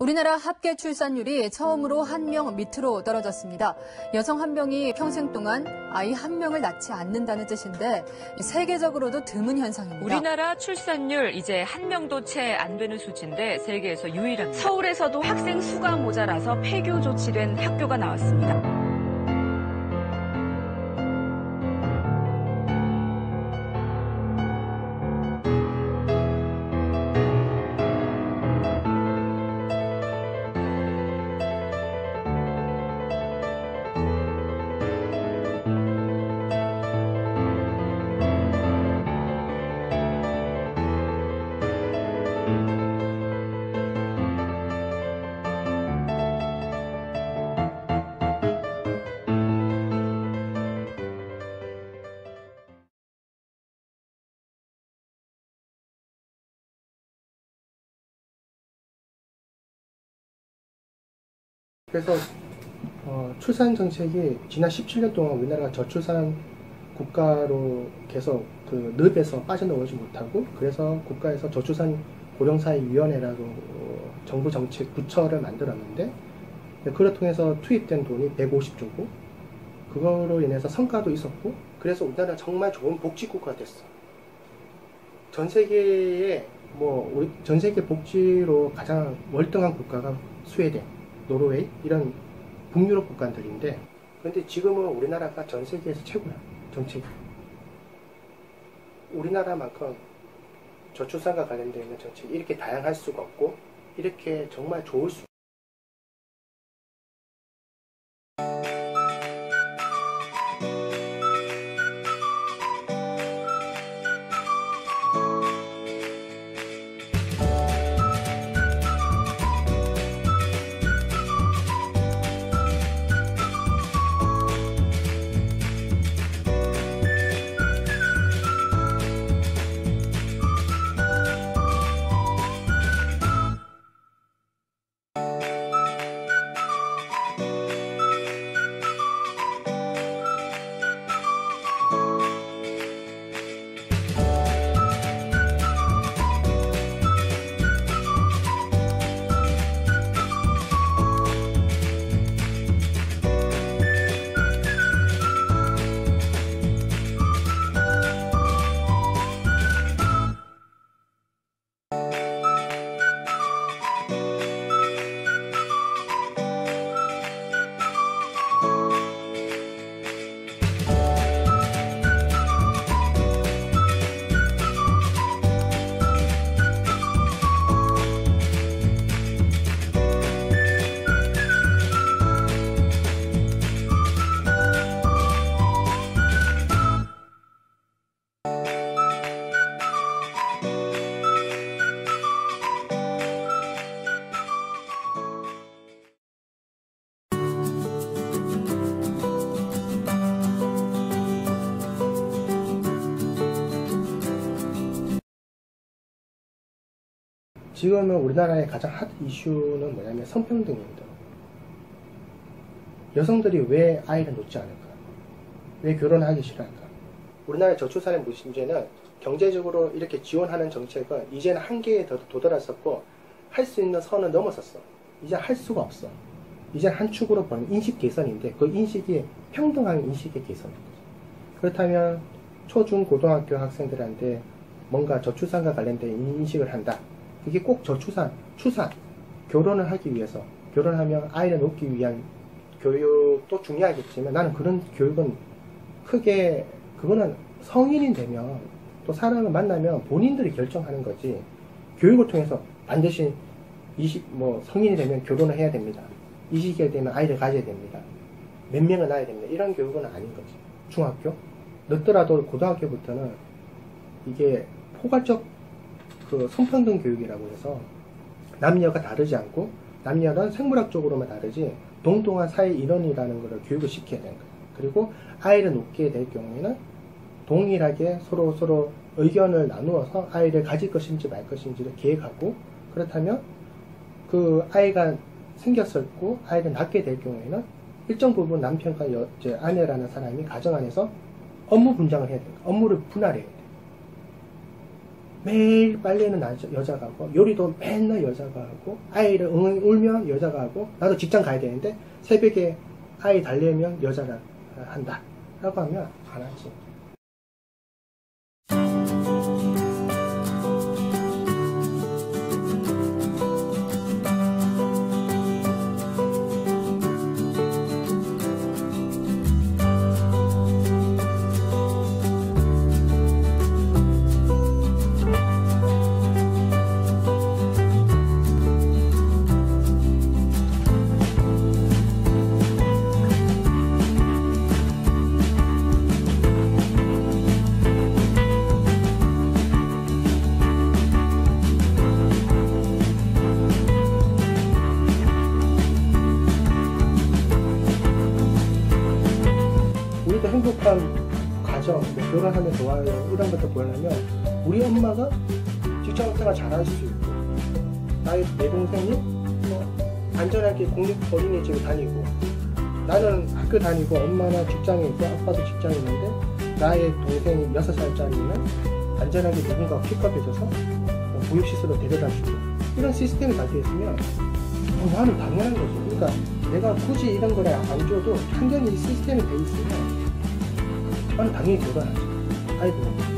우리나라 합계 출산율이 처음으로 1명 밑으로 떨어졌습니다. 여성 1명이 평생 동안 아이 1명을 낳지 않는다는 뜻인데 세계적으로도 드문 현상입니다. 우리나라 출산율 이제 1명도 채 안 되는 수치인데 세계에서 유일합니다. 서울에서도 학생 수가 모자라서 폐교 조치된 학교가 나왔습니다. 그래서 출산 정책이 지난 17년 동안 우리나라가 저출산 국가로 계속 그 늪에서 빠져나오지 못하고, 그래서 국가에서 저출산 고령사회위원회라고 정부 정책 부처를 만들었는데, 그걸 통해서 투입된 돈이 150조고 그거로 인해서 성과도 있었고, 그래서 우리나라가 정말 좋은 복지국가가 됐어. 전 세계에 전 세계 복지로 가장 월등한 국가가 스웨덴, 노르웨이 이런 북유럽 국가들인데, 그런데 지금은 우리나라가 전 세계에서 최고야. 정책이 우리나라만큼 저출산과 관련되어 있는 정책이 이렇게 다양할 수가 없고, 이렇게 정말 좋을 수 지금은 우리나라의 가장 핫 이슈는 뭐냐면 성평등입니다. 여성들이 왜 아이를 놓지 않을까? 왜 결혼하기 싫어할까? 우리나라의 저출산의 문제는 경제적으로 이렇게 지원하는 정책은 이제는 한계에 도달했었고, 할 수 있는 선을 넘어섰어. 이제 할 수가 없어. 이제 한 축으로 보는 인식 개선인데, 그 인식이 평등한 인식의 개선인 거죠. 그렇다면 초중 고등학교 학생들한테 뭔가 저출산과 관련된 인식을 한다. 그게 꼭 저출산, 결혼을 하기 위해서, 결혼하면 아이를 놓기 위한 교육도 중요하겠지만, 나는 그런 교육은 크게, 그거는 성인이 되면, 또 사람을 만나면 본인들이 결정하는 거지, 교육을 통해서 반드시 성인이 되면 결혼을 해야 됩니다. 이 시기에 되면 아이를 가져야 됩니다. 몇 명을 낳아야 됩니다. 이런 교육은 아닌 거지. 중학교? 늦더라도 고등학교부터는 이게 포괄적 성평등 교육이라고 해서 남녀가 다르지 않고, 남녀는 생물학적으로만 다르지 동등한 사회 일원이라는 것을 교육을 시켜야 되는 거예요. 그리고 아이를 놓게 될 경우에는 동일하게 서로 의견을 나누어서 아이를 가질 것인지 말 것인지를 계획하고, 그렇다면 그 아이가 생겼었고 아이를 낳게 될 경우에는 일정 부분 남편과 아내라는 사람이 가정 안에서 업무 분장을 해야 돼요. 업무를 분할해야 돼요. 매일 빨래는 여자가 하고 요리도 맨날 여자가 하고 아이를 울면 여자가 하고 나도 직장 가야 되는데 새벽에 아이 달래면 여자가 한다 라고 하면 안 하지. 우리도 행복한 가정, 뭐 결혼하면 좋아요 이런 것도 보려면 우리 엄마가 직장생활 잘할 수 있고 내 동생이 뭐 안전하게 공립 어린이집에 다니고 나는 학교 다니고 엄마나 직장에 있고 아빠도 직장에 있는데 나의 동생이 6살짜리는 안전하게 누군가 픽업해줘서 뭐 보육시설로 데려다주고 이런 시스템이 잘 되어 있으면 나는 당연한 거지. 그러니까 내가 굳이 이런 거를 안 줘도 환경이 시스템이 돼 있으면 나는 당연히 결혼하지. 아이들